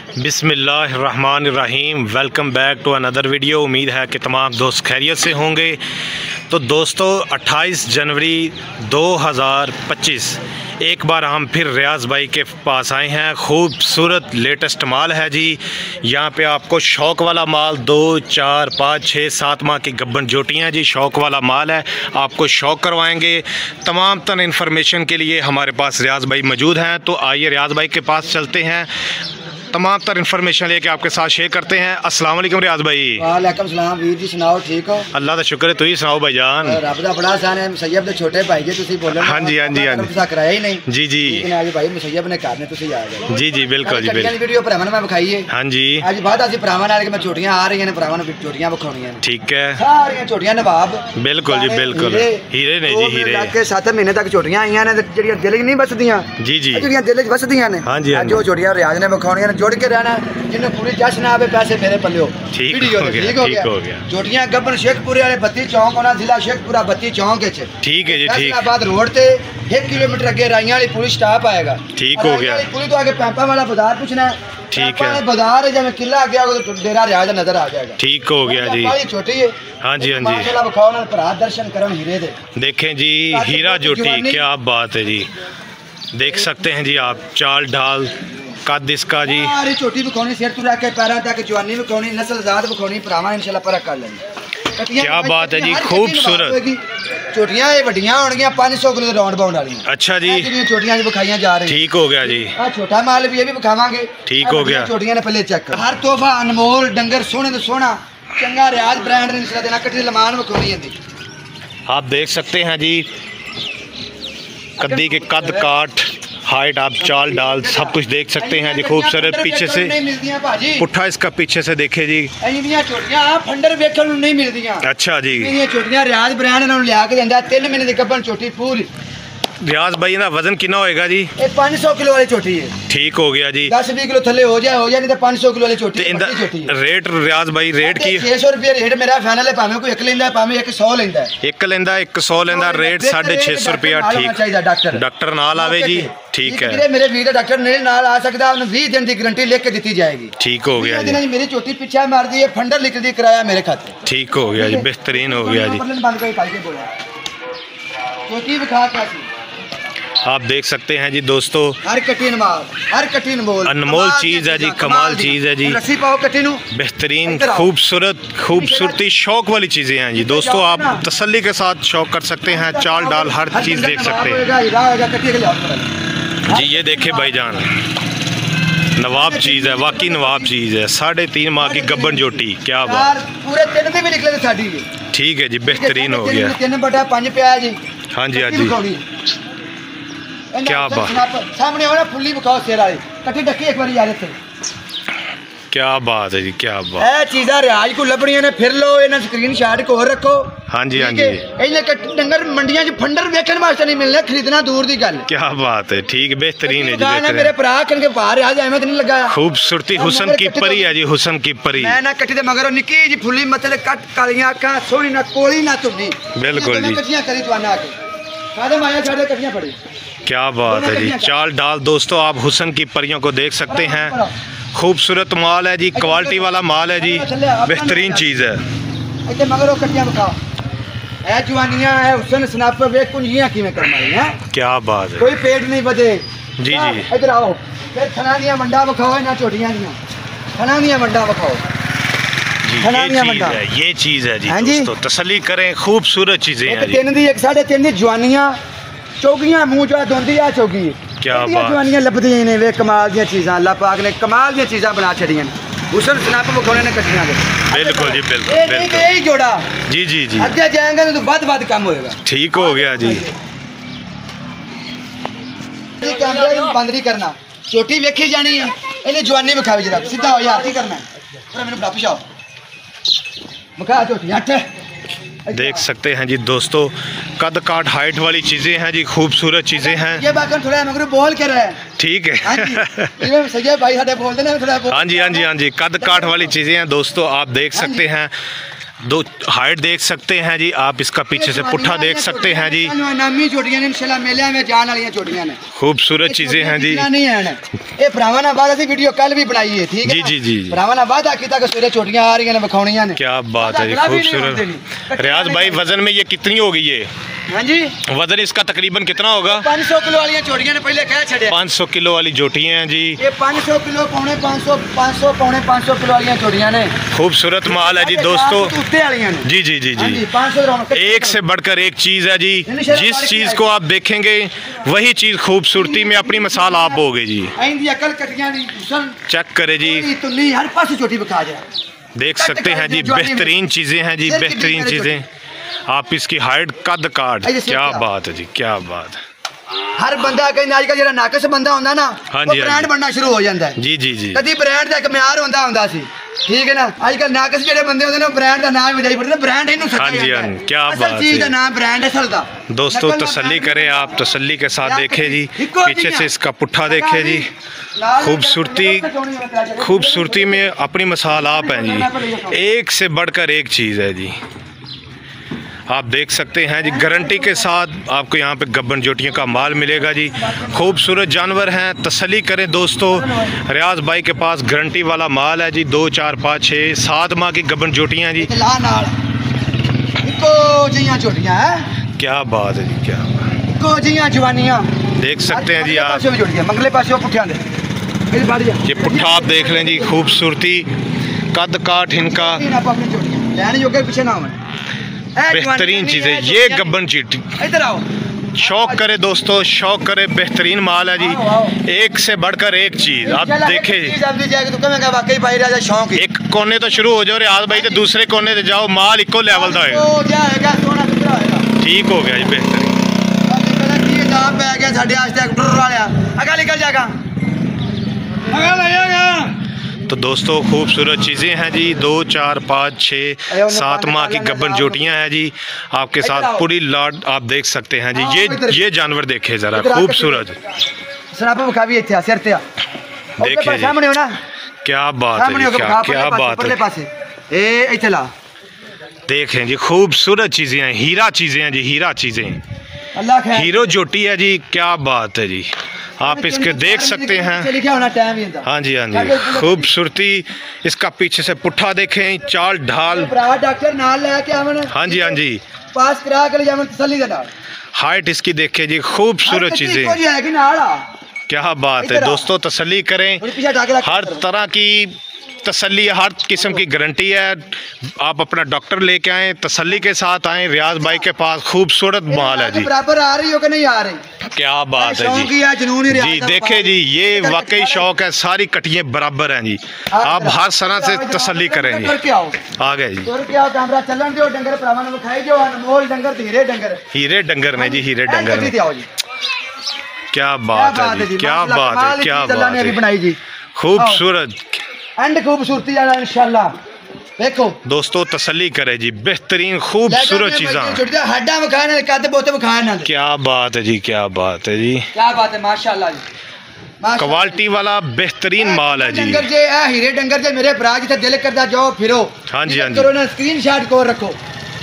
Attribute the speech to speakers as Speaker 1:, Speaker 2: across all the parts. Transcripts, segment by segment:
Speaker 1: बिस्मिल्लाहिर्रहमानिर्रहीम। Welcome back to another video. उम्मीद है कि तमाम दोस्त खैरियत से होंगे। तो दोस्तों 28 जनवरी 2025 एक बार हम फिर रियाज भाई के पास आए हैं। खूबसूरत लेटेस्ट माल है जी। यहाँ पे आपको शौक वाला माल 2, 4, 5, 6, 7 माह की गब्बन जोटियाँ जी, शौक वाला माल है। आपको शौक करवाएंगे। तमाम तरह इन्फॉर्मेशन के लिए हमारे पास रियाज भाई मौजूद हैं। तो आइए रियाज भाई के पास चलते हैं, तमाम तर इन्फॉर्मेशन लेके आपके साथ शेयर करते हैं। अस्सलाम वालेकुम रियाज भाई।
Speaker 2: वालेकुम सलाम वीर जी, सुनाओ ठीक हो?
Speaker 1: अल्लाह का शुक्र है, तुम सुनाओ भाईजान।
Speaker 2: रब दा बड़ा आसान है। मुसैयब दे छोटे भाई जी तुसी बोलो।
Speaker 1: हाँ जी हाँ जी हाँ जी
Speaker 2: कराया ही नहीं
Speaker 1: जी जी।
Speaker 2: लेकिन आज भाई मुसैयब ने करने तुसी आ गए।
Speaker 1: जी जी बिल्कुल जी बिल्कुल।
Speaker 2: वीडियो भरावां मैं विखाई
Speaker 1: हाँ जी।
Speaker 2: आज बाद असीं भरावां नाल के मैं छोटियां आ रही ने, भरावां नु छोटियां विखाउणियां ने।
Speaker 1: ठीक है,
Speaker 2: सारियां छोटियां नवाब।
Speaker 1: बिल्कुल जी बिल्कुल। हीरे ने जी हीरे।
Speaker 2: के 7 महीने तक छोटियां आईयां ने जेड़ियां दिल च नहीं बसदियां। जी जी। जेड़ियां दिल च बसदियां ने।
Speaker 1: हाँ जी।
Speaker 2: जो छोटियां रियाज ने विखाउणियां ने, जुड़ के रहना। जिन्हें पूरी जश्न ना आवे पैसे मेरे पल्ले हो।
Speaker 1: ठीक हो गया।
Speaker 2: छोटियां गब्बन शेखपुरे वाले 32 चौक होना, जिला शेखपुरा 32 चौक है।
Speaker 1: ठीक है जी ठीक।
Speaker 2: बाद रोड ते 1 किलोमीटर अगे राइयां वाली पुलिस स्टॉप आएगा। ठीक हो गया। पुलिस तो आगे पैंपा वाला बाजार पूछना है।
Speaker 1: ठीक है।
Speaker 2: बाजार है, जब किला गया तो डेरा रियाज नजर आ जाएगा।
Speaker 1: ठीक हो गया जी।
Speaker 2: छोटी है। हाँ जी हाँ जी। माशाल्लाह बखाओ ना भरा दर्शन करन हीरे दे।
Speaker 1: देखें जी हीरा जोटी, क्या बात है जी। देख सकते हैं जी आप, चाल ढाल कद इसका जी। सारी छोटी बखानी, सिर तो रख के पैरों तक जवानी बखानी, नस्ल जात बखानी, भरावां इंशाल्लाह परख कर लेंगे। क्या बात है जी, खूबसूरत।
Speaker 2: छोटियां ये बड़ियां होणगियां 500 किलो राउंड बाउंड वाली। अच्छा जी। छोटियां जी बखाइयां जा रही। ठीक हो गया जी। छोटा माल भी ये भी बखावांगे। ठीक हो गया। छोटियां ने पहले चेक कर। हर तोहफा अनमोल, डंगर सोने तो सोना, चंगा रियाज ब्रांड ने इंशाल्लाह देना। कट्टी लमान बखानी है। आप देख सकते हैं जी,
Speaker 1: कद्दी के कद काट, हाइट, आप चाल डाल सब कुछ देख सकते हैं जी। खूबसूरत पीछे से पुट्ठा इसका पीछे से देखे जी।
Speaker 2: फंडर वेखण नहीं मिलदियां।
Speaker 1: अच्छा जी।
Speaker 2: छोटियां रियाज ब्रांड ने लिया के दिंदा। 3 महीने दी गब्बन छोटी पूरी।
Speaker 1: रियाज भाई ना वजन कितना होएगा जी?
Speaker 2: 500 किलो वाली छोटी है। ठीक हो गया जी। 10-20 किलो थले हो जाए नहीं तो 500 किलो वाली छोटी है।
Speaker 1: रेट रियाज भाई रेट की
Speaker 2: 600 रुपए रेट मेरा फाइनल है। भाਵੇਂ कोई 1 लेंदा, भाਵੇਂ 100 लेंदा।
Speaker 1: 1 लेंदा 100 लेंदा, रेट 650 रुपया। ठीक, डॉक्टर नाल आवे जी। ठीक है।
Speaker 2: मेरे वीर डॉक्टर ने नाल आ सकदा, उन्हें 20 दिन की गारंटी लिख के दी जाएगी। ठीक हो गया जी। मेरी छोटी पीछे मार दी है, फंडर लिख दी किराया मेरे खाते।
Speaker 1: ठीक हो गया जी, बेहतरीन हो गया जी।
Speaker 2: छोटी विखा का
Speaker 1: आप देख सकते हैं जी दोस्तों,
Speaker 2: हर कठिन माल, हर कठिन मोल,
Speaker 1: अनमोल चीज़ है जी, कमाल चीज़ है जी। बेहतरीन खूबसूरती शौक वाली चीज़ें हैं जी दोस्तों। आप तसल्ली के साथ शौक कर सकते हैं, चाल डाल हर चीज़ देख सकते हैं जी। ये देखे भाईजान, नवाब चीज़ है, वाकई नवाब चीज़ है। 3.5 माह की गब्बन जोटी, क्या बात। पूरे 3 भी निकले साडी। ठीक है जी, बेहतरीन हो गया।
Speaker 2: 3/5 पे जी।
Speaker 1: हाँ जी हाँ जी, क्या बात।
Speaker 2: सामने होना फुल्ली बखाओ शेर वाली कट्टी डक्की एक बार याद थे।
Speaker 1: क्या बात है जी, क्या बात।
Speaker 2: ए चीज़ा रियाज को लभणियां ने, फिर लो इन्हें स्क्रीनशॉट को और रखो। हाँ जी हाँ जी। इन्हें डंगर मंडियां च फंडर वेखण वास्ते नहीं मिलने, खरीदना दूर दी गल। क्या बात है, ठीक बेहतरीन है जी। मेरे भरा कन के बाहर रियाज अहमद नहीं लगाया। खूबसूरती हुस्न की परी है जी, हुस्न की परी। मैं ना कट्टी दे मगर निक्की जी फुल्ली मतलब कट कालियां अखां, सोहनी ना कोली ना तुन्नी। बिल्कुल जी। कट्टियां करी तो आना के सादे माया साडे कट्टियां पड़ी। क्या बात है जी, चाल डाल दोस्तों आप हुस्न की परियों को देख सकते हैं। खूबसूरत माल है जी, क्वालिटी वाला माल है जी, बेहतरीन चीज़ है। क्या बात है, कोई पेट नहीं बचे जी जी। इधर आओ, फिर थना दिया मंडा बखाओ ना, छोटियां दियां थना दिया मंडा बखाओ। ये चीज़ है जी दोस्तों, तसल्ली करें, खूबसूरत चीज़ें हैं जी। 3 दी 1 3.5 दी जवानियां चौकियां मुंह जो धोंदी आ चौकी। क्या बात। जवानियां लभदियां ने, वे कमाल दी चीज़ां, अल्लाह पाक ने कमाल दी चीज़ां बना छड़ियां। हुस्न सनाप बखाने ने कट्टियां दे। बिल्कुल जी बिल्कुल। यही जोड़ा जी जी जी। आगे जाएंगे तो बाद काम होएगा। ठीक हो गया जी। कैमरा बंद नहीं करना, छोटी वेखी जानी है, इन्हें जवानी विखावी जरा सीधा हो यार, करना है पर मैंने वापस आओ मुखा छोटी हट। देख सकते हैं जी दोस्तों, कद काट हाइट वाली चीज़ें हैं जी, खूबसूरत चीज़ें हैं। ये बात थोड़ा मगर बोल के रहे। ठीक है। हाँ जी भाई साडे बोलते हैं थोड़ा। हाँ जी हाँ जी हाँ जी, कद काट वाली चीज़ें हैं दोस्तों, आप देख सकते हैं।
Speaker 1: दो हाइट देख सकते हैं जी आप, इसका पीछे से पुट्ठा देख सकते हैं जी। खूबसूरत चीजें हैं जी।
Speaker 2: वीडियो कल भी बनाई है, ठीक है
Speaker 1: जी जी जी।
Speaker 2: छोटियां आ रही हैं,
Speaker 1: क्या बात है जी, खूबसूरत। रियाज भाई वजन में ये कितनी हो गई है?
Speaker 2: हाँ जी,
Speaker 1: वजन इसका तकरीबन कितना होगा?
Speaker 2: 500 किलो वाली जोटियां ने पहले कह छड़े।
Speaker 1: 500 किलो वाली जोटियां हैं जी।
Speaker 2: ये 500 किलो पौने 500 पौने 500 किलो वाली जोटियां ने।
Speaker 1: खूबसूरत माल है जी दोस्तों। जी जी जी जी।
Speaker 2: 500
Speaker 1: एक से बढ़कर एक चीज है जी। जिस चीज को आप देखेंगे वही चीज खूबसूरती में अपनी मिसाल आप होगे जी। चेक करे जी,
Speaker 2: हर पास छोटी बखा जाए।
Speaker 1: देख सकते हैं जी, बेहतरीन चीजें हैं जी, बेहतरीन चीजें। आप इसकी हाइट कद काट, क्या बात है जी, क्या बात है।
Speaker 2: हर बंदा कहीं आज का जरा नाकस बंदा होंदा ना,
Speaker 1: हाँ
Speaker 2: वो
Speaker 1: जी,
Speaker 2: ब्रांड बनना शुरू हो जाता है।
Speaker 1: जी जी जी।
Speaker 2: कभी ब्रांड का एक म्यार होंदा सी, ठीक है ना। आजकल नाकस जेडे बंदे होंदे ने ब्रांड का नाम विदाई पड़ता, ब्रांड इनु सच्चा।
Speaker 1: हाँ जी हाँ, क्या बात है।
Speaker 2: चीज का नाम ब्रांड है चलता।
Speaker 1: दोस्तों तसल्ली करें आप, तसल्ली के साथ देखें जी, पीछे से इसका पुट्ठा देखें जी। खूबसूरती में अपनी मिसाल आप हैं जी। एक से बढ़कर एक चीज़ है जी। आप देख सकते हैं जी, गारंटी के साथ आपको यहाँ पे गब्बन जोटियों का माल मिलेगा जी। खूबसूरत जानवर हैं, तसल्ली करें दोस्तों। रियाज भाई के पास गारंटी वाला माल है जी। 2, 4, 5, 6, 7 माह की गब्बन जोटियाँ जी। क्या बात है जी, क्या
Speaker 2: जवानियाँ
Speaker 1: देख सकते हैं जी आप।
Speaker 2: मंगले पास
Speaker 1: ये पुट्ठा आप देख लें जी, खूबसूरती, कद काठ इनका
Speaker 2: पीछे ना
Speaker 1: बेहतरीन चीज़ है ये गब्बन चीटी।
Speaker 2: इधर आओ,
Speaker 1: शौक करे दोस्तों, शौक करे, बेहतरीन माल है जी। एक से बढ़कर एक चीज़ आप देखें। एक कोने तो शुरू हो जाओ रियाज भाई, तो दूसरे कोने से जाओ, माल इको लेवल का होगा। ठीक हो गया जी, बेहतरीन। तो दोस्तों खूबसूरत चीज़ें हैं जी। 2, 4, 5, 6, 7 माह की गब्बन जोटियां हैं जी। आपके साथ पूरी लॉट आप देख सकते हैं जी। ये जानवर देखे ज़रा, खूबसूरत। देखिए क्या बात है, क्या बात है। देखें जी, खूबसूरत चीज़ें हैं, हीरा चीज़ें हैं जी, हीरा चीज़ें, हीरो जोटी है जी। क्या बात है जी, आप इसके देख सकते हैं। हाँ जी हाँ जी, खूबसूरती इसका पीछे से पुट्ठा देखें, चाल ढाल। हाँ जी हाँ जी, हाइट इसकी देखें जी, खूबसूरत चीजें। क्या बात है दोस्तों, तसल्ली करें। हर तरह की तसल्ली, हर किस्म की गारंटी है। आप अपना डॉक्टर लेके आएँ, तसल्ली के साथ आएँ। रियाज भाई के पास खूबसूरत माल है जी।
Speaker 2: बराबर आ रही हो कि नहीं आ रही? क्या
Speaker 1: बात है जी। जी देखे जी, ये वाकई शौक है। सारी कटियां बराबर हैं जी। आप हर तरह से तसल्ली करें जी। आ गए जी, हीरे डंगर ने जी, हीरे डंगर ने। क्या बात है जी, क्या बात है, क्या बात है। खूबसूरत
Speaker 2: एंड खूबसूरती इंशाल्लाह। देखो दोस्तों,
Speaker 1: तसल्ली करे जी, बेहतरीन खूबसूरत चीज़ें। क्या बात है जी, क्या बात है जी,
Speaker 2: क्या बात है, माशाल्लाह जी।
Speaker 1: क्वालिटी वाला बेहतरीन माल है जी।
Speaker 2: हीरे डंगर जे मेरे भरा जिथे दिल करदा जाओ फिरो।
Speaker 1: हाँ जी हाँ जी,
Speaker 2: स्क्रीनशॉट को रखो।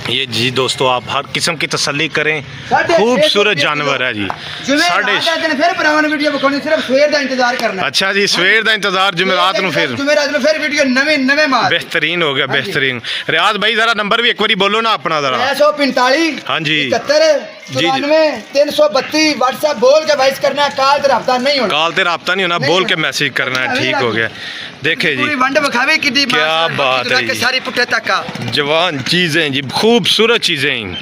Speaker 1: ये जी दोस्तों, आप हर किस्म की तसल्ली करें। खूबसूरत जानवर है जी। अच्छा जी, सवेर का इंतजार, जुमेरात में फिर बेहतरीन हो गया, बेहतरीन। रियाज भाई जरा नंबर भी एक बार बोलो ना अपना जरा।
Speaker 2: 645
Speaker 1: हाँ जी
Speaker 2: 332 व्हाट्सएप बोल के वॉइस करना है। कॉल ते रब्ता नहीं होना,
Speaker 1: कॉल ते रब्ता नहीं होना, बोल के मैसेज करना है। ठीक हो गया। देखे जी, क्या बात है,
Speaker 2: सारी पुट्ठे तक का
Speaker 1: जवान चीजें जी, खूबसूरत चीजें।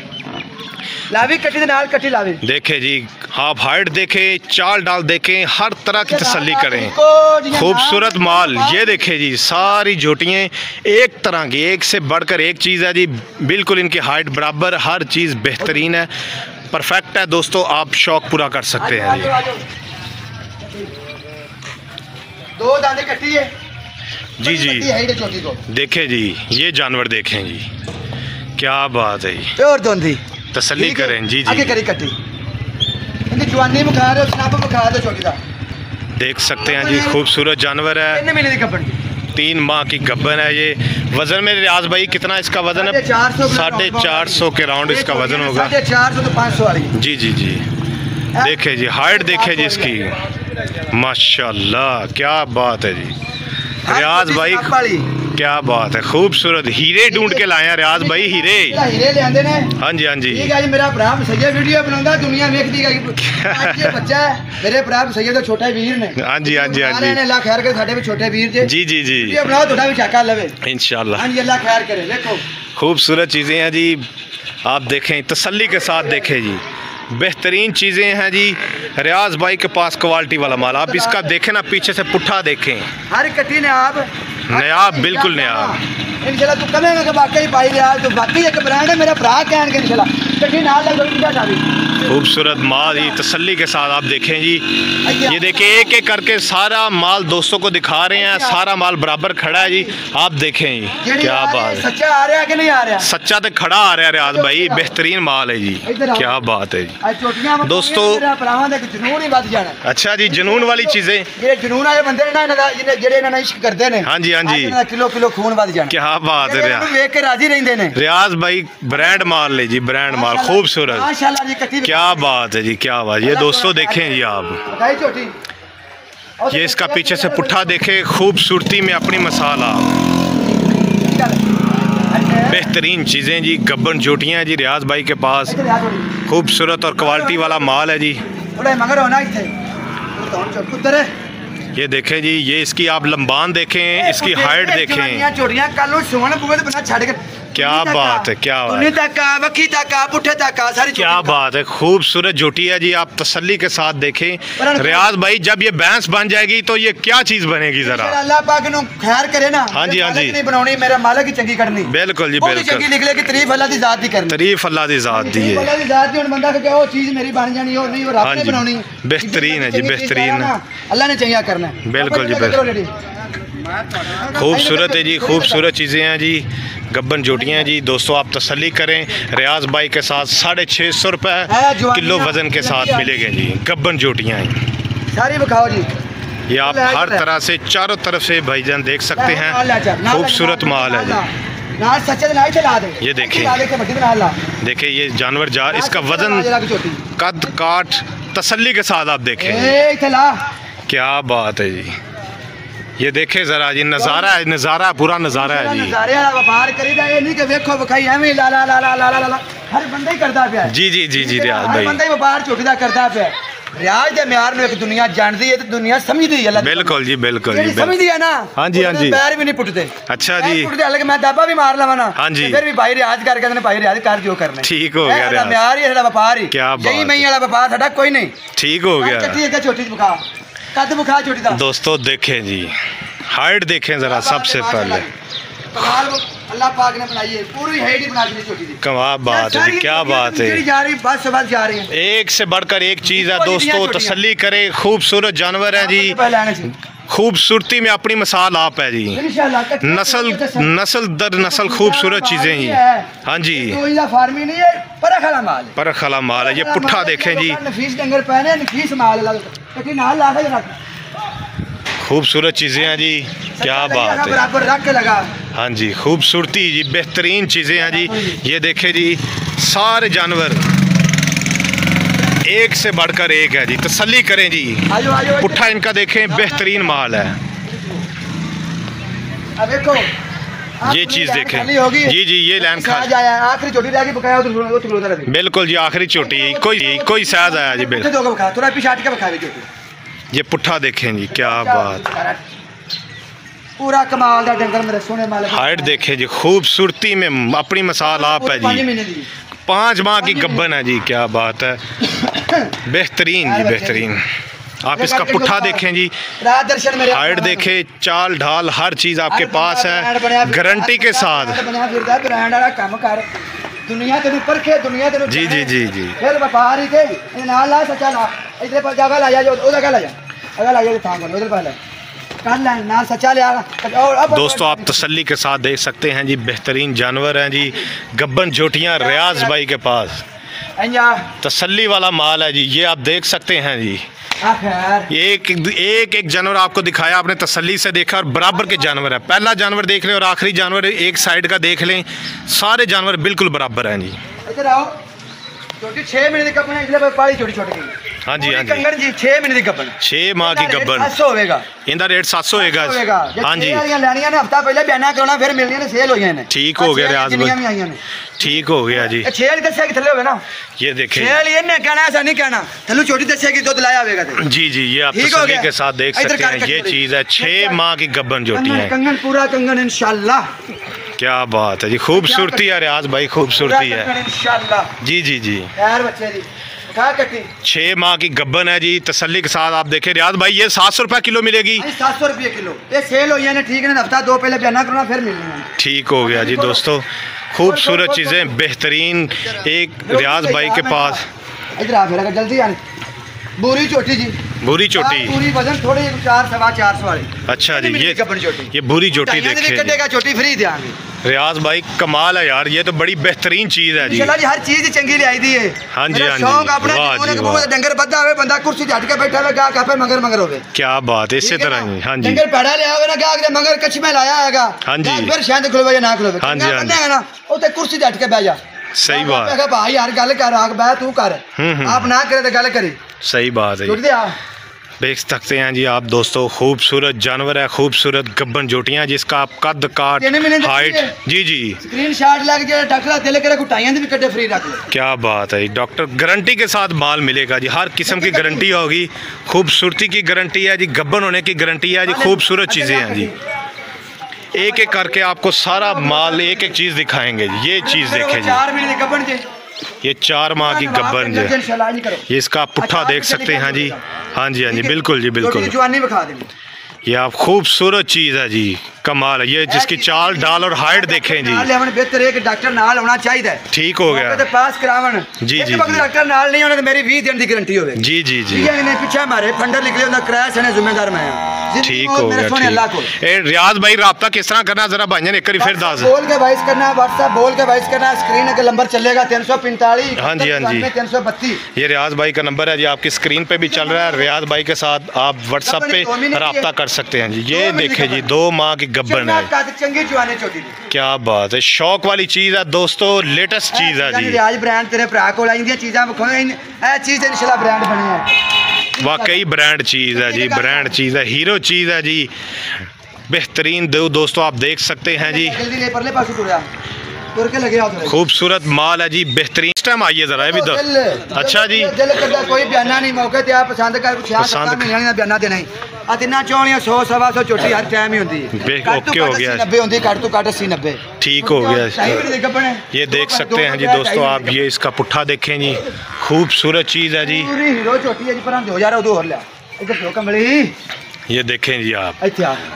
Speaker 2: लावी कटी दे नाल कटी लावी।
Speaker 1: देखे जी, आप हाइट देखें, चाल डाल देखें, हर तरह की तसल्ली करें। खूबसूरत माल ये देखे जी, सारी जोटियाँ एक तरह की, एक से बढ़कर एक चीज़ है जी। बिल्कुल इनकी हाइट बराबर, हर चीज़ बेहतरीन है, परफेक्ट है दोस्तों। आप शौक पूरा कर सकते हैं जी।
Speaker 2: 2 दाने कटी है
Speaker 1: जी जी। देखे जी, ये जानवर देखें जी, क्या बात है जी।
Speaker 2: और दोंदी
Speaker 1: तसल्ली करें जी।
Speaker 2: आगे करी कटी इनकी जवानी मुखा दो, स्नैप मुखा दो छोटी दा।
Speaker 1: देख सकते हैं जी, खूबसूरत जानवर है। 3 माह की गब्बन है ये। वजन में रियाज भाई कितना इसका वजन है? 450 के राउंड इसका वजन होगा।
Speaker 2: 450 तो 500 वाली।
Speaker 1: जी जी जी, देखे जी हाइट देखे जी इसकी, माशाल्लाह क्या बात है जी। रियाज भाई क्या बात है, खूबसूरत हीरे ढूंढ के लाए हैं रियाज भाई, हीरे
Speaker 2: ले आंदे ने।
Speaker 1: हाँ जी हाँ जी।
Speaker 2: ठीक है जी, मेरा भरा सही वीडियो बनांदा, दुनिया देखदी है आज ये बच्चा है मेरे भरा सही तो छोटा वीर ने।
Speaker 1: हाँ जी हाँ जी हाँ जी,
Speaker 2: अल्लाह खैर करे, साडे भी छोटे वीर जे। जी
Speaker 1: जी जी,
Speaker 2: ये बनाओ थोड़ा भी चाका लवे
Speaker 1: इंशाल्लाह।
Speaker 2: हाँ जी, अल्लाह खैर करे। देखो
Speaker 1: खूबसूरत चीज़ें हैं जी, आप देखें तसल्ली के साथ देखें जी, बेहतरीन चीज़ें हैं जी। रियाज भाई के पास क्वालिटी वाला माल। आप इसका देखें ना, पीछे से पुट्ठा देखें,
Speaker 2: हर कटी ने आप
Speaker 1: नयाब, बिल्कुल नयाब।
Speaker 2: इंशाल्लाह तू कहेगा कि वाकई पाई रियाज तो वाकई एक ब्रांड है, मेरा भरा कहन के इंशाल्लाह कटी नाल लग गई शादी।
Speaker 1: खूबसूरत माल जी, तसल्ली के साथ आप देखें जी। ये देखिए एक एक करके सारा माल दोस्तों को दिखा रहे हैं, सारा माल बराबर खड़ा है जी। आप देखें जी क्या बात है,
Speaker 2: सच्चा आ रहा है कि नहीं आ रहा?
Speaker 1: सच्चा तो खड़ा आ रहा है रियाज भाई, बेहतरीन माल है जी, क्या बात है जी दोस्तों। अच्छा जी, जुनून वाली चीज़ें,
Speaker 2: जुनून वाले बंदे जेडे इश्क करते हैं।
Speaker 1: हाँ जी हाँ जी,
Speaker 2: किलो किलो खून वध जाना,
Speaker 1: क्या बात है।
Speaker 2: देख के राजी रहंदे ने
Speaker 1: रियाज भाई, ब्रांड माल ले जी, ब्रांड माल खूबसूरत,
Speaker 2: माशाल्लाह जी।
Speaker 1: क्या बात है जी, क्या बात। ये दोस्तों देखें जी आप, ये इसका पीछे से पुट्ठा देखे, खूबसूरती में अपनी मसाला, बेहतरीन चीज़ें जी। गब्बन जोटियाँ जी रियाज भाई के पास, खूबसूरत और क्वालिटी वाला माल है जी। ये देखें जी, ये इसकी आप लंबान देखें, इसकी हाइट देखें, क्या बात है, क्या क्या बात है। खूबसूरत जोटी है जी, आप तसल्ली के साथ देखें। रियाज भाई जब ये भैंस बन जाएगी तो ये क्या चीज़ बनेगी जरा,
Speaker 2: अल्लाह पाक नु खैर करे ना।
Speaker 1: हाँ जी हाँ जी,
Speaker 2: नहीं बनानी मेरा मालिक की चंगी करनी,
Speaker 1: बिल्कुल जी बिल्कुल,
Speaker 2: चंगी निकले की तारीफ अल्लाह दी जात दी करनी,
Speaker 1: तारीफ अल्लाह दी जात दी है।
Speaker 2: अल्लाह दी जात दी, हुन बंदा के ओ चीज़ मेरी बन जानी हो नहीं, और आपने बनानी
Speaker 1: बेहतरीन है जी, बेहतरीन है,
Speaker 2: अल्लाह ने चंगा करना है।
Speaker 1: बिल्कुल जी बिल्कुल, खूबसूरत है जी, खूबसूरत चीज़ें हैं जी। गब्बन जोटियाँ जी दोस्तों, आप तसल्ली करें। रियाज भाई के साथ 650 रुपये किलो वज़न के साथ मिलेंगे जी गब्बन जोटियाँ
Speaker 2: सारी बखाओ जी।
Speaker 1: ये आप हर तरह से चारों तरफ से भाईजान देख सकते हैं, खूबसूरत माल है जी। ये देखिए, देखिए ये जानवर जा, इसका वज़न, कद काट तसल्ली के साथ आप देखें, क्या बात है जी। ये देखे जरा जी, नज़ारा है, नज़ारा पूरा नज़ारा है जी। जी जी जी जी, रियाज भाई
Speaker 2: रियाज दे म्यार एक दुनिया जानती है, तो दुनिया समझती है।
Speaker 1: बिल्कुल जी बिल्कुल जी,
Speaker 2: समझदी है ना।
Speaker 1: हाँ जी हाँ जी,
Speaker 2: पैर भी नहीं पुटते।
Speaker 1: अच्छा जी,
Speaker 2: हालांकि मैं दाबा भी मार लवा ना,
Speaker 1: हाँ जी,
Speaker 2: फिर भी भाई रियाज करके भाई रियाज कर जो करना,
Speaker 1: ठीक हो गया।
Speaker 2: म्यार ही व्यापार ही,
Speaker 1: क्या बात,
Speaker 2: यही मैं वाला व्यापार साडा कोई नहीं,
Speaker 1: ठीक हो गया।
Speaker 2: छोटी बुखा कद बुखा छोटी दा
Speaker 1: दोस्तों देखें जी, हाइट देखें जरा, सबसे पहले
Speaker 2: अल्लाह पाक ने बनाई है, पूरी हाइट ही बना दी छोटी दी।
Speaker 1: क्या बात है, क्या बात है,
Speaker 2: जा रही बस बस जा रही है।
Speaker 1: एक से बढ़कर एक चीज़ है दोस्तों, तसल्ली करें। खूबसूरत जानवर है जी, खूबसूरती में अपनी मिसाल आप है जी, नस्ल नस्ल दर नस्ल खूबसूरत चीज़ें ही। हाँ जी, परख वाला माल है। ये पुट्ठा देखें जी, खूबसूरत चीज़ें हैं जी, क्या बात है। हाँ जी, खूबसूरती जी, बेहतरीन चीज़ें हैं जी। ये देखें जी, सारे जानवर एक से बढ़कर एक है जी, तसल्ली करें जी। पुट्ठा इनका देखें, बेहतरीन माल है। ये चीज़ देखें जी जी, ये लाइन
Speaker 2: आखिरी चोटी
Speaker 1: बिल्कुल जी, आखिरी चोटी कोई साइज आया जी, बिल्कुल। ये पुट्ठा देखें जी, क्या बात,
Speaker 2: पूरा कमाल दा डंगर मेरे सोने माल।
Speaker 1: हाइट देखें जी, खूबसूरती में अपनी मिसाल आप है जी, 5 माह की गब्बन है जी, क्या बात है, बेहतरीन जी बेहतरीन। आप इसका पुट्ठा देखें जी, हाइट देखें, चाल ढाल हर चीज़ आपके पास है, गारंटी के साथ।
Speaker 2: दुनिया तेन परखे, दुनिया तेन
Speaker 1: जी जी जी जी,
Speaker 2: फिर व्यापार ही थे नाल ला सच्चा ला, इधर पर जगह ला जा, उधर का ला जा, अगर ला जा थां को उधर पहले कर ले ना सच्चा ले आ।
Speaker 1: दोस्तों आप तसल्ली के साथ देख सकते हैं जी, बेहतरीन जानवर हैं जी, गब्बन जोटियां रियाज भाई के पास, तसल्ली वाला माल है जी। ये आप देख सकते हैं जी, एक जानवर आपको दिखाया, आपने तसल्ली से देखा और बराबर के जानवर है। पहला जानवर देख लें और आखिरी जानवर एक साइड का देख लें, सारे जानवर बिल्कुल बराबर हैं जी।
Speaker 2: इधर आओ, छोटी 6 महीने की गब्बन है, इसलिए पाली छोटी छोटी। हाँ जी, हाँ जी, कंगन जी 6 महीने की गब्बन,
Speaker 1: 6 माह की गब्बन,
Speaker 2: 700 होगा इनका रेट,
Speaker 1: 700 होगा। हाँ जी,
Speaker 2: लेनियां ने हफ्ता पहले बयाना कराना, फिर मिलनी ने सेल हो गई ने।
Speaker 1: ठीक हो गया रियाज भाई, ठीक हो गया जी।
Speaker 2: 6 दस्या के थल्ले होवे ना, ये देखें 6 ये ने कहना, ऐसा नहीं कहना थल्लू छोटी दस्या की दूध लाया होगा। जी
Speaker 1: जी, ये आप तसल्ली के साथ देख सकते हैं, ये चीज है 6 माह की गब्बन जोटी है।
Speaker 2: कंगन पूरा कंगन इंशाल्लाह,
Speaker 1: क्या बात है जी, खूबसूरती है रियाज भाई, खूबसूरती है
Speaker 2: इंशाल्लाह।
Speaker 1: जी जी जी,
Speaker 2: यार बच्चे जी
Speaker 1: 6 माह की गब्बन है जी, तसल्ली के साथ आप देखें रियाज भाई। ये 700 रुपये किलो मिलेगी,
Speaker 2: 700 रुपये किलो। ये सेल हो गया ठीक है, हफ्ता 2 पहले बयाना करना, फिर मिलना। ठीक
Speaker 1: हो गया जी दोस्तों, खूबसूरत चीज़ें बेहतरीन एक रियाज भाई के पास।
Speaker 2: इधर आ फिर जल्दी आने, बुरी चोटी जी, बुरी चोटी, पूरी वजन थोड़ी 400-450 वाली।
Speaker 1: अच्छा जी, ये बुरी चोटी देखिए,
Speaker 2: चोटी फ्री देंगे
Speaker 1: रियाज भाई, कमाल है यार, ये तो बड़ी बेहतरीन चीज है जी।
Speaker 2: हर चीज चंगी ले आई दी है। हाँ जी, हाँ जी, डंगर बद्दा होवे, बंदा कुर्सी झट के बैठा होवे, गा काफे मगर मगर होवे।
Speaker 1: क्या बात है, इसी तरह ही। हाँ जी,
Speaker 2: डंगर पैड़ा ले आओगे ना, गा के मगर कच्छ में लाया हैगा। हाँ जी, फिर शायद खुलवे या ना खुलवे। हाँ जी, हाँ जी, ना ओते कुर्सी झट के बैठ जा।
Speaker 1: सही बात है
Speaker 2: भाई यार, गल कर, आग बै तू कर, आप ना करे तो गल करी।
Speaker 1: सही बात है, देख सकते हैं जी आप दोस्तों, खूबसूरत जानवर है, खूबसूरत गब्बन जोटियां, जिसका आप कद काट हाइट। जी जी,
Speaker 2: स्क्रीनशॉट लग जाए, डॉक्टर दिल करे कुटाइयां भी कटे फ्री रख ले।
Speaker 1: क्या बात है, डॉक्टर गारंटी के साथ माल मिलेगा जी, हर किस्म की गारंटी होगी, खूबसूरती की गारंटी है जी, गब्बन होने की गारंटी है जी, खूबसूरत चीज़ें हैं जी। एक एक करके आपको सारा माल, एक एक चीज़ दिखाएंगे जी। ये चीज़ देखें जी, ये 4 माह की गब्बन जो, ये इसका पुट्ठा देख सकते हैं जी। हाँ जी, हाँ जी, बिल्कुल जी, बिल्कुल। ये आप खूबसूरत चीज़ है जी, कमाल है। ये जिसकी चाल डाल और हाइट देखें जी,
Speaker 2: बेहतर एक डॉक्टर नाल होना चाहिए। ठीक
Speaker 1: हो गया,
Speaker 2: पास करावन जी जी, डॉक्टर नाल नहीं होना तो मेरी 20 दिन की गारंटी होगी। जी जी जी, पीछे हमारे फंडर निकले, उनका क्रैश है, जिम्मेदार मैं।
Speaker 1: ठीक हो गया, ठीक। रियाज भाई, राब्ता किस तरह करना, जरा भाई ने एक बार फिर दस।
Speaker 2: बोल के वाइस करना, व्हाट्सएप बोल के वाइस करना, स्क्रीन के नंबर चलेगा 345।
Speaker 1: हाँ जी, हाँ जी,
Speaker 2: 332।
Speaker 1: ये रियाज भाई का नंबर है जी, आपकी स्क्रीन पे भी चल रहा है। रियाज भाई के साथ आप व्हाट्सएप पे राब्ता कर सकते हैं जी। ये देखे जी, 2 माह की गब्बन है, क्या बात है, शौक वाली चीज़ है दोस्तों, लेटेस्ट चीज़ है जी।
Speaker 2: रियाज ब्रांड तेरे भरा को चीज़ां चीज़ इंशाल्लाह ब्रांड बनी है,
Speaker 1: वाकई ब्रांड चीज़ है जी, ब्रांड चीज़ है, हीरो चीज़ है जी, बेहतरीन दोस्तों आप देख सकते हैं जी। खूबसूरत माल है जी, बेहतरीन। इस टाइम आइए जरा, भी दो। अच्छा जी,
Speaker 2: कोई बयाना नहीं, मौके पे आप पसंद कर बयाना देना ही। इतना चौड़ियां 100-125 चोटी हर टाइम ही होती है।
Speaker 1: ओके हो गया,
Speaker 2: 90 होती, कट तो कट 80-90।
Speaker 1: ठीक हो गया, ये देख सकते हैं जी दोस्तों आप, ये इसका पुट्ठा देखें जी, खूबसूरत चीज़ है जी,
Speaker 2: हीरो चोटी है जी, पर हम 2000 और लिया इधर कमली।
Speaker 1: ये देखें जी आप,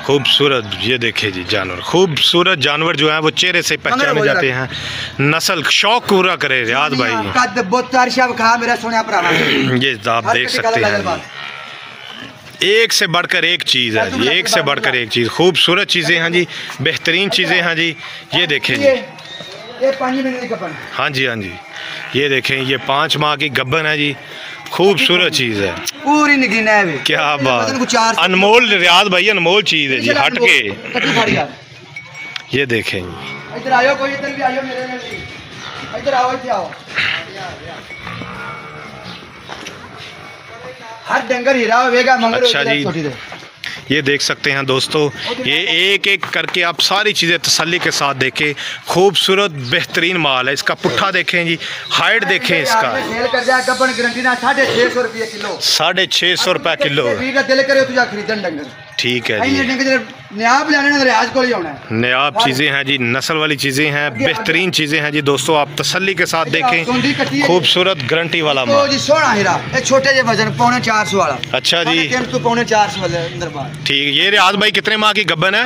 Speaker 1: खूबसूरत, ये देखें जी जानवर, खूबसूरत जानवर जो है वो चेहरे से पहचाने जाते हैं। नस्ल शौक पूरा करे रियाज भाई, ये आप देख सकते हैं, एक से बढ़कर एक चीज़ है जी, एक से बढ़कर एक चीज़, खूबसूरत चीज़ें हैं जी, बेहतरीन चीज़ें हैं जी। ये देखें जी, हाँ जी, हाँ जी, ये देखें, ये 5 माह की गब्बन है जी, खूबसूरत चीज़ है,
Speaker 2: पूरी नगीना है।
Speaker 1: क्या बात, अनमोल रियाज भाई, अनमोल चीज़ है जी, हट के। ये देखें,
Speaker 2: इधर आओ, कोई इधर भी आओ, मेरे इधर आओ, इधर आओ। हर डंगर हीरा होगा। अच्छा जी,
Speaker 1: ये देख सकते हैं दोस्तों, ये एक एक करके आप सारी चीज़ें तसल्ली के साथ देखें, खूबसूरत बेहतरीन माल है। इसका पुट्ठा देखें जी, हाइट देखें इसका, 650 रुपये किलो। ठीक है जी, नयाब चीज़ें हैं जी, नस्ल वाली चीज़ें हैं, बेहतरीन चीज़ें हैं जी दोस्तों, आप तसल्ली के साथ देखें, खूबसूरत गारंटी वाला माल,
Speaker 2: सोना हीरा, छोटे जे वजन 450 वाला।
Speaker 1: अच्छा जी,
Speaker 2: 450 वाला अंदर बाहर।
Speaker 1: ठीक, ये रियाज भाई कितने माह की गब्बन है?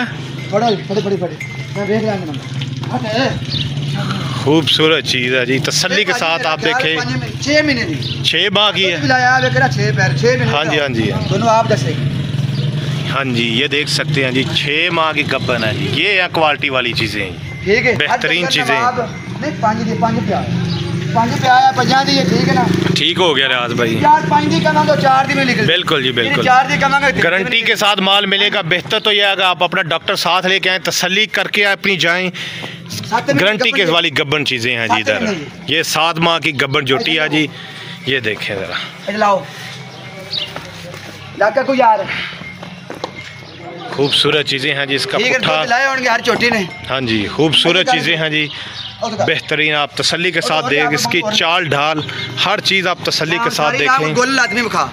Speaker 1: खूबसूरत चीज़ है जी, तसल्ली के साथ आप देखें,
Speaker 2: 6 महीने की,
Speaker 1: 6 माह की है। हाँ जी, हाँ जी,
Speaker 2: दोनों आप दसे।
Speaker 1: हाँ जी, ये देख सकते हैं जी, 6 माह की गब्बन है जी, ये है क्वालिटी वाली चीज़ें,
Speaker 2: ठीक है,
Speaker 1: बेहतरीन चीज़ें।
Speaker 2: 5 पे आया 50 दी है, ठीक है ना?
Speaker 1: ठीक हो गया रियाज भाई।
Speaker 2: 4-5 दी कमांगे तो 4 दी में निकल।
Speaker 1: बिल्कुल जी बिल्कुल,
Speaker 2: 4 दी कमांगे
Speaker 1: गारंटी के साथ माल मिलेगा। बेहतर तो यह है आप अपना डॉक्टर साथ लेके आए, तसल्ली करके अपनी जाएं। गारंटी के वाली गब्बन चीज़ें हैं जी। इधर ये 7 माह की गब्बन जोटी है जी, ये देखें ज़रा,
Speaker 2: लाओ लाका को यार,
Speaker 1: खूबसूरत चीज़ें हैं जी। इसका पुट्ठा
Speaker 2: लाए होंगे हर चोटी ने।
Speaker 1: हाँ जी, खूबसूरत चीज़ें हैं जी, बेहतरीन। आप तसल्ली के साथ देख, इसकी चाल ढाल हर चीज़ आप तसल्ली के साथ देखें।
Speaker 2: गुल आदमी बखा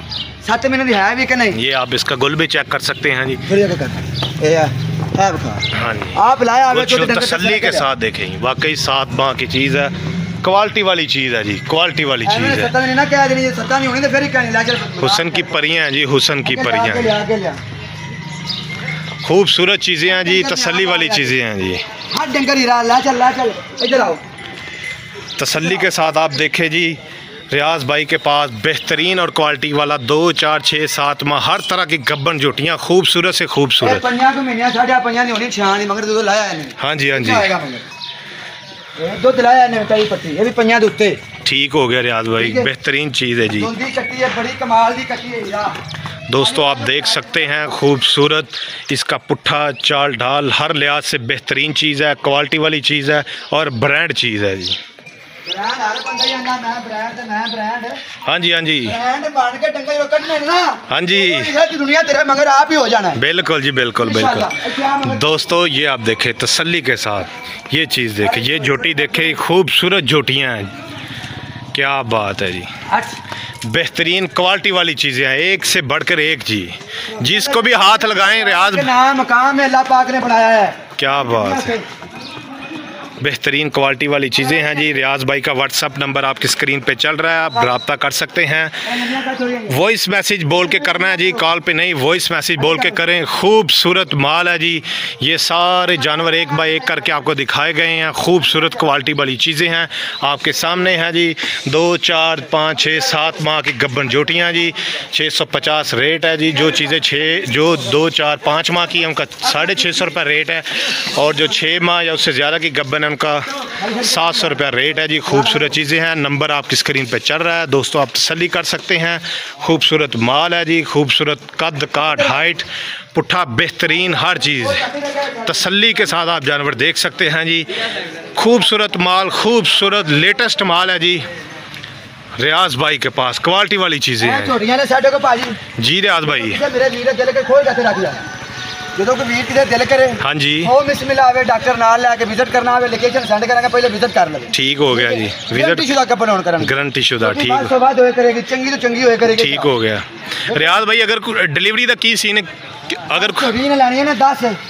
Speaker 2: 7 महीने की है भी कि नहीं?
Speaker 1: ये आप इसका गुल भी चेक कर सकते हैं जी। हाँ जी,
Speaker 2: आप लाया
Speaker 1: तसल्ली के साथ देखें, वाकई 7 माह की चीज़ है, क्वालिटी वाली चीज़ है जी, क्वालिटी वाली चीज़ है। हुसन की परियां हैं जी, हुसन की परियां, खूबसूरत चीज़ें हैं जी, तसल्ली वाली चीज़ें हैं जी।
Speaker 2: इधर आओ,
Speaker 1: तसल्ली के साथ आप देखें जी, रियाज भाई के पास बेहतरीन और क्वालिटी वाला 2, 4, 6, 7 माह हर तरह की गब्बन जोटियाँ, खूबसूरत से खूबसूरत। हाँ जी, हाँ जी,
Speaker 2: दूध लाया ने पट्टी, ये भी 50 दूते।
Speaker 1: ठीक हो गया रियाज भाई, बेहतरीन चीज़ है जी।
Speaker 2: बड़ी कमाल दी कट्टी है
Speaker 1: दोस्तों, आप देख सकते हैं खूबसूरत इसका पुट्ठा, चाल ढाल हर लिहाज से बेहतरीन चीज़ है, क्वालिटी वाली चीज़ है और ब्रांड चीज़ है जी। हाँ जी, हाँ जी, हाँ जी,
Speaker 2: दुनिया तेरे मगर आप ही हो जाना है।
Speaker 1: बिल्कुल जी बिल्कुल बिल्कुल। दोस्तों, ये आप देखें तसल्ली के साथ, ये चीज़ देखें, ये जोटी देखें, खूबसूरत जोटियाँ हैं, क्या बात है जी, बेहतरीन क्वालिटी वाली चीज़ें हैं, एक से बढ़कर एक जी। जिसको भी हाथ लगाएं, रियाज
Speaker 2: नाम मकाम है, अल्लाह पाक ने बनाया है।
Speaker 1: क्या बात है, बेहतरीन क्वालिटी वाली चीज़ें हैं जी। रियाज भाई का व्हाट्सअप नंबर आपकी स्क्रीन पे चल रहा है, आप रब्ता कर सकते हैं। वॉइस मैसेज बोल के करना है जी, कॉल पे नहीं, वॉइस मैसेज बोल के करें। खूबसूरत माल है जी, ये सारे जानवर एक बाय एक करके आपको दिखाए गए हैं, खूबसूरत क्वालिटी वाली चीज़ें हैं आपके सामने हैं जी। 2, 4, 5, 6, 7 माह की गब्बन जोटियाँ जी, 650 रेट है जी। जो चीज़ें 2, 4, 5 माह की हैं उनका 650 रुपये रेट है, और जो 6 माह या उससे ज़्यादा की गब्बन उनका 700 रुपया रेट है जी। खूबसूरत चीज़ें हैं, नंबर आपकी स्क्रीन पे चल रहा है दोस्तों, आप तसल्ली कर सकते हैं। खूबसूरत माल है जी, खूबसूरत कद काट हाइट पुट्ठा बेहतरीन हर चीज़, तसल्ली के साथ आप जानवर देख सकते हैं जी। खूबसूरत माल, खूबसूरत लेटेस्ट माल है जी रियाज भाई के पास, क्वालिटी वाली चीज़ें हैं जी। रियाज भाई
Speaker 2: जो कोई वीर किधर दिल करे,
Speaker 1: हाँ जी,
Speaker 2: वो मिस मिला आवे, डॉक्टर नाल लेके विजिट करना आवे, लोकेशन सेंड करांगे, पहले विजिट कर ले।
Speaker 1: ठीक हो गया जी,
Speaker 2: विजिट शुदा कपन ऑन करांगे,
Speaker 1: गारंटी शुदा। ठीक
Speaker 2: है, बाद होए करेगी, चंगी तो चंगी होए करेगी।
Speaker 1: ठीक हो गया। रियाज भाई, अगर डिलीवरी दा की सीन, अगर
Speaker 2: झोटी ने लानी है ना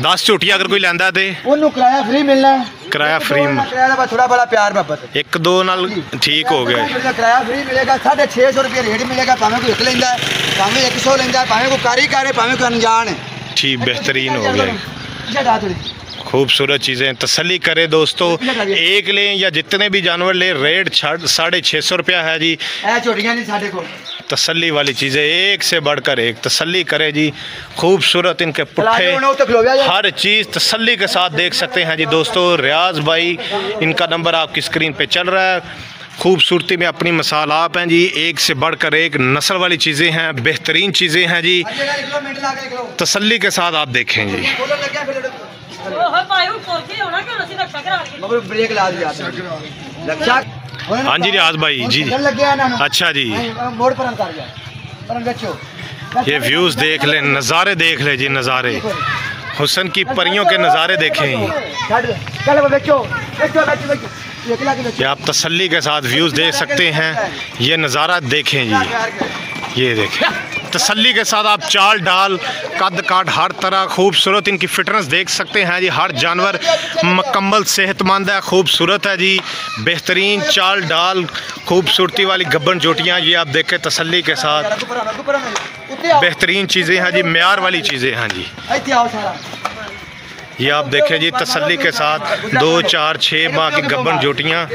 Speaker 2: 10
Speaker 1: झोटियां अगर कोई लैंदा ते
Speaker 2: ओनू किराया फ्री मिलना है।
Speaker 1: किराया फ्री,
Speaker 2: किराया थोड़ा बड़ा प्यार मोहब्बत
Speaker 1: 1-2 नाल ठीक हो गया।
Speaker 2: किराया फ्री मिलेगा, 650 रुपये रेट मिलेगा, भावें कोई 1 लेंदा है, भावें 100 लेंदा है, भावें कोई कारीगर है, भावें कोई अनजान है। ठीक, बेहतरीन हो गया। खूबसूरत चीज़ें, तसल्ली करें दोस्तों, एक लें या जितने भी जानवर लें, रेट 650 रुपया है जी। तसल्ली वाली चीज़ें, एक से बढ़कर एक, तसल्ली करें जी। खूबसूरत इनके पुट्ठे, हर चीज़ तसल्ली के साथ देख सकते हैं जी दोस्तों। रियाज भाई, इनका नंबर आपकी स्क्रीन पे चल रहा है। खूबसूरती में अपनी मिसाल आप हैं जी, एक से बढ़कर एक नस्ल वाली चीज़ें हैं, बेहतरीन चीज़ें हैं जी, तसल्ली के साथ आप देखें जी। हाँ जी रियाज भाई जी, अच्छा जी, ये व्यूज़ देख लें, नज़ारे देख लें जी, नज़ारे हुसन की परियों के नज़ारे देखें। ये आप तसल्ली के साथ व्यूज़ देख सकते हैं, ये नज़ारा देखें जी, ये देखें, तसल्ली के साथ आप चाल डाल कद काट हर तरह खूबसूरत इनकी फिटनेस देख सकते हैं जी। हर जानवर मुकम्मल सेहतमंद है, खूबसूरत है जी, बेहतरीन चाल डाल खूबसूरती वाली गब्बन जोटियाँ, ये आप देखें तसल्ली के साथ, बेहतरीन चीज़ें हैं जी, म्यार वाली चीज़ें हैं जी। ये आप देखें जी, तसल्ली के साथ 2, 4, 6 माह की गब्बन जोटियाँ,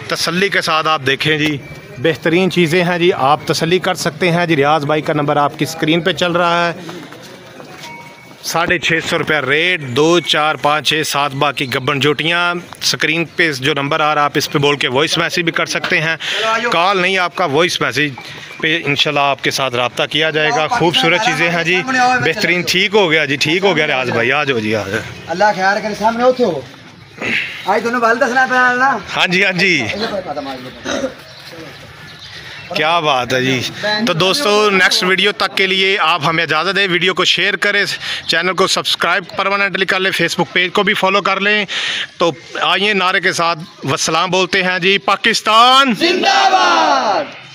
Speaker 2: तसल्ली के साथ आप देखें जी, बेहतरीन चीज़ें हैं जी, आप तसल्ली कर सकते हैं जी। रियाज भाई का नंबर आपकी स्क्रीन पे चल रहा है।
Speaker 1: 650 रुपया रेट, 2, 4, 5, 6, 7 बाकी गब्बन जोटियाँ। स्क्रीन पे जो नंबर आ रहा है आप इस पे बोल के वॉइस मैसेज भी कर सकते हैं, कॉल नहीं, आपका वॉइस मैसेज पे इंशाल्लाह आपके साथ रब्ता किया जाएगा। खूबसूरत चीज़ें हैं जी, बेहतरीन। ठीक हो गया जी, ठीक हो गया रियाज भाई, आ जाओ जी, आ जाओ।
Speaker 2: अल्लाह ख्याल करे, सामने उठो आज दोनों बाल दसना पैना ना।
Speaker 1: हाँ जी, हाँ जी, क्या बात है जी। तो दोस्तों नेक्स्ट वीडियो तक के लिए आप हमें इजाज़त दें, वीडियो को शेयर करें, चैनल को सब्सक्राइब परमानेंटली कर लें, फेसबुक पेज को भी फॉलो कर लें। तो आइए नारे के साथ वस्सलाम बोलते हैं जी। पाकिस्तान
Speaker 2: जिंदाबाद।